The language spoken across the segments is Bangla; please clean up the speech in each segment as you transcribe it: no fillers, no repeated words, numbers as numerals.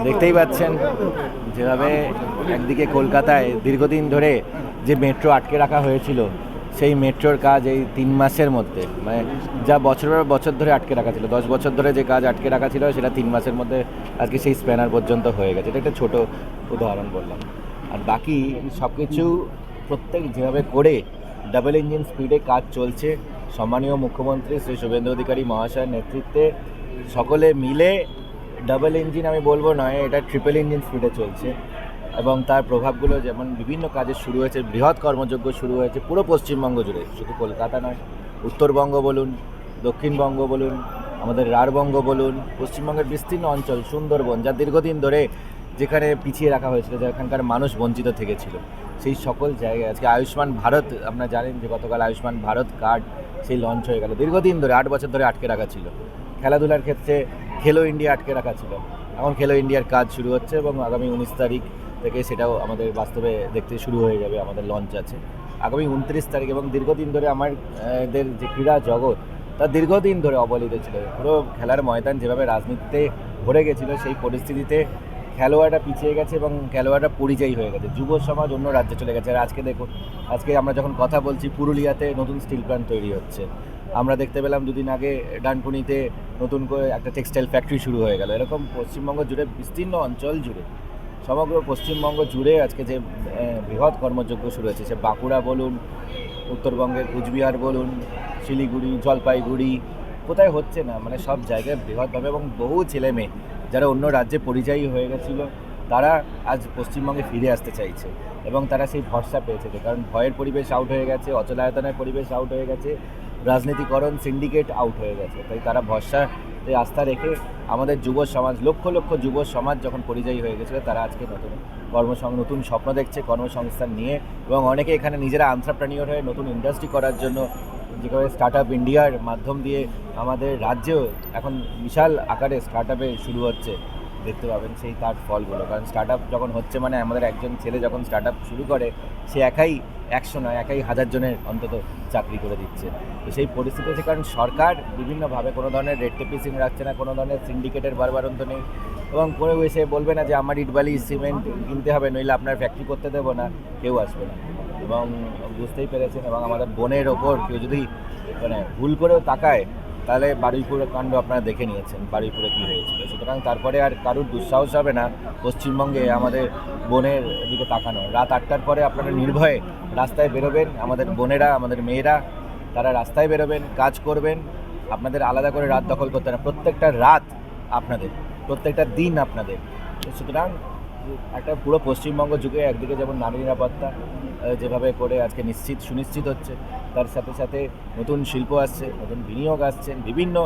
দেখতেই পাচ্ছেন যেভাবে একদিকে কলকাতায় দীর্ঘদিন ধরে যে মেট্রো আটকে রাখা হয়েছিল, সেই মেট্রোর কাজ এই 3 মাসের মধ্যে, মানে যা বছরের পর বছর ধরে আটকে রাখা ছিল, 10 বছর ধরে যে কাজ আটকে রাখা ছিল সেটা 3 মাসের মধ্যে আজকে সেই স্প্যানার পর্যন্ত হয়ে গেছে। এটা একটা ছোটো উদাহরণ বললাম। আর বাকি সব কিছু প্রত্যেক যেভাবে করে ডাবল ইঞ্জিন স্পিডে কাজ চলছে, সম্মানীয় মুখ্যমন্ত্রী শ্রী শুভেন্দু অধিকারী মহাশয়ের নেতৃত্বে সকলে মিলে ডাবল ইঞ্জিন আমি বলবো নয়, এটা ট্রিপল ইঞ্জিন স্পিডে চলছে। এবং তার প্রভাবগুলো যেমন বিভিন্ন কাজে শুরু হয়েছে, বৃহৎ কর্মযজ্ঞ শুরু হয়েছে পুরো পশ্চিমবঙ্গ জুড়ে, শুধু কলকাতা নয়, উত্তরবঙ্গ বলুন, দক্ষিণবঙ্গ বলুন, আমাদের রাঢ়বঙ্গ বলুন, পশ্চিমবঙ্গের বিস্তীর্ণ অঞ্চল, সুন্দরবন, যা দীর্ঘদিন ধরে যেখানে পিছিয়ে রাখা হয়েছিল, যেখানকার মানুষ বঞ্চিত থেকেছিল, সেই সকল জায়গায় আজকে আয়ুষ্মান ভারত, আপনারা জানেন যে গতকাল আয়ুষ্মান ভারত কার্ড সেই লঞ্চ হয়ে গেল। দীর্ঘদিন ধরে 8 বছর ধরে আটকে রাখা ছিল। খেলাধুলার ক্ষেত্রে খেলো ইন্ডিয়া আটকে রাখা ছিল, এখন খেলো ইন্ডিয়ার কাজ শুরু হচ্ছে এবং আগামী 19 তারিখ থেকে সেটাও আমাদের বাস্তবে দেখতে শুরু হয়ে যাবে। আমাদের লঞ্চ আছে আগামী 29 তারিখ। এবং দীর্ঘদিন ধরে আমাদের যে ক্রীড়া জগৎ, তা দীর্ঘদিন ধরে অবহেলিত ছিল। পুরো খেলার ময়দান যেভাবে রাজনীতিতে ভরে গেছিলো, সেই পরিস্থিতিতে খেলোয়াড়রা পিছিয়ে গেছে এবং খেলোয়াড়রা পরিযায়ী হয়ে গেছে, যুব সমাজ অন্য রাজ্যে চলে গেছে। আর আজকে দেখুন, আজকে আমরা যখন কথা বলছি, পুরুলিয়াতে নতুন স্টিল প্ল্যান্ট তৈরি হচ্ছে। আমরা দেখতে পেলাম দুদিন আগে ডানকুনিতে নতুন করে একটা টেক্সটাইল ফ্যাক্টরি শুরু হয়ে গেল। এরকম পশ্চিমবঙ্গ জুড়ে, বিস্তীর্ণ অঞ্চল জুড়ে, সমগ্র পশ্চিমবঙ্গ জুড়ে আজকে যে বৃহৎ কর্মযজ্ঞ শুরু হয়েছে, সে বাঁকুড়া বলুন, উত্তরবঙ্গের কুচবিহার বলুন, শিলিগুড়ি, জলপাইগুড়ি, কোথায় হচ্ছে না, মানে সব জায়গায় বৃহৎভাবে। এবং বহু ছেলে মেয়ে যারা অন্য রাজ্যে পরিযায়ী হয়ে গেছিলো, তারা আজ পশ্চিমবঙ্গে ফিরে আসতে চাইছে এবং তারা সেই ভরসা পেয়েছে, কারণ ভয়ের পরিবেশ আউট হয়ে গেছে, অচলায়তনের পরিবেশ আউট হয়ে গেছে, রাজনীতিকরণ, সিন্ডিকেট আউট হয়ে গেছে। তাই তারা ভরসা আস্থা রেখে আমাদের যুব সমাজ, লক্ষ লক্ষ যুব সমাজ যখন পরিযায়ী হয়ে গেছিলো, তারা আজকে নতুন স্বপ্ন দেখছে কর্মসংস্থান নিয়ে। এবং অনেকে এখানে নিজেরা আন্ত্রাপ্রেনিয়র হয়ে নতুন ইন্ডাস্ট্রি করার জন্য, যেভাবে স্টার্ট আপ ইন্ডিয়ার মাধ্যম দিয়ে আমাদের রাজ্যেও এখন বিশাল আকারে স্টার্ট আপে শুরু হচ্ছে, দেখতে পাবেন সেই তার ফলগুলো। কারণ স্টার্ট আপ যখন হচ্ছে, মানে আমাদের একজন ছেলে যখন স্টার্ট আপ শুরু করে, সে একাই 100 নয়, একাই 1000 জনের অন্তত চাকরি করে দিচ্ছে। তো সেই পরিস্থিতি হচ্ছে, কারণ সরকার বিভিন্নভাবে কোনো ধরনের রেট টেপিসিং রাখছে না, কোনো ধরনের সিন্ডিকেটের বারবারন্ত নেই। এবং কোনো এসে বলবে না যে আমার ইট বালি সিমেন্ট কিনতে হবে, নইলে আপনার ফ্যাক্টরি করতে দেবো না, কেউ আসবে না। এবং বুঝতেই পেরেছেন, এবং আমাদের বনের ওপর কেউ যদি মানে ভুল করেও তাকায়, তাহলে বারুইপুরের কাণ্ড আপনারা দেখে নিয়েছেন, বারুইপুরে কী হয়েছিল। সুতরাং তারপরে আর কারুর দুঃসাহস হবে না পশ্চিমবঙ্গে আমাদের বনের দিকে তাকানো। রাত 8টার পরে আপনারা নির্ভয়ে রাস্তায় বেরোবেন, আমাদের বোনেরা, আমাদের মেয়েরা, তারা রাস্তায় বেরোবেন, কাজ করবেন। আপনাদের আলাদা করে রাত দখল করতে না, প্রত্যেকটা রাত আপনাদের, প্রত্যেকটা দিন আপনাদের। সুতরাং একটা পুরো পশ্চিমবঙ্গ যুগে একদিকে যেমন নারী নিরাপত্তা যেভাবে করে আজকে সুনিশ্চিত হচ্ছে, তার সাথে সাথে নতুন শিল্প আসছে, নতুন বিনিয়োগ আসছে, বিভিন্ন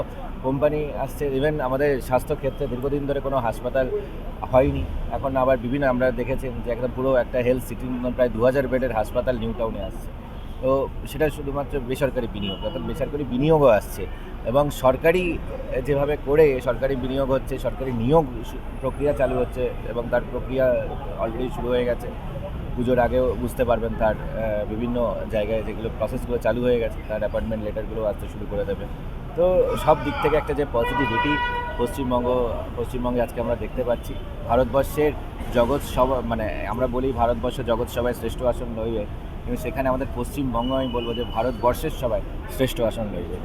কোম্পানি আসছে। ইভেন আমাদের স্বাস্থ্যক্ষেত্রে দীর্ঘদিন ধরে কোনো হাসপাতাল হয়নি, এখন আবার বিভিন্ন, আমরা দেখেছেন যে একদম পুরো একটা হেলথ সিটি, প্রায় 2000 বেডের হাসপাতাল নিউ টাউনে আসছে। তো সেটা শুধুমাত্র বেসরকারি বিনিয়োগ, অর্থাৎ বেসরকারি বিনিয়োগও আসছে। এবং সরকারি যেভাবে করে সরকারি বিনিয়োগ হচ্ছে, সরকারি নিয়োগ প্রক্রিয়া চালু হচ্ছে, এবং তার প্রক্রিয়া অলরেডি শুরু হয়ে গেছে। পুজোর আগেও বুঝতে পারবেন তার বিভিন্ন জায়গায় যেগুলো প্রসেসগুলো চালু হয়ে গেছে, তার অ্যাপয়েন্টমেন্ট লেটারগুলো আসতে শুরু করে দেবে। তো সব দিক থেকে একটা যে পজিটিভিটি পশ্চিমবঙ্গে আজকে আমরা দেখতে পাচ্ছি। ভারতবর্ষের জগৎ সভা, মানে আমরা বলি ভারতবর্ষ জগৎ সভায় শ্রেষ্ঠ আসন রইবে, কিন্তু সেখানে আমাদের পশ্চিমবঙ্গ, আমি বলবো যে ভারতবর্ষের সবাই শ্রেষ্ঠ আসন রইবে।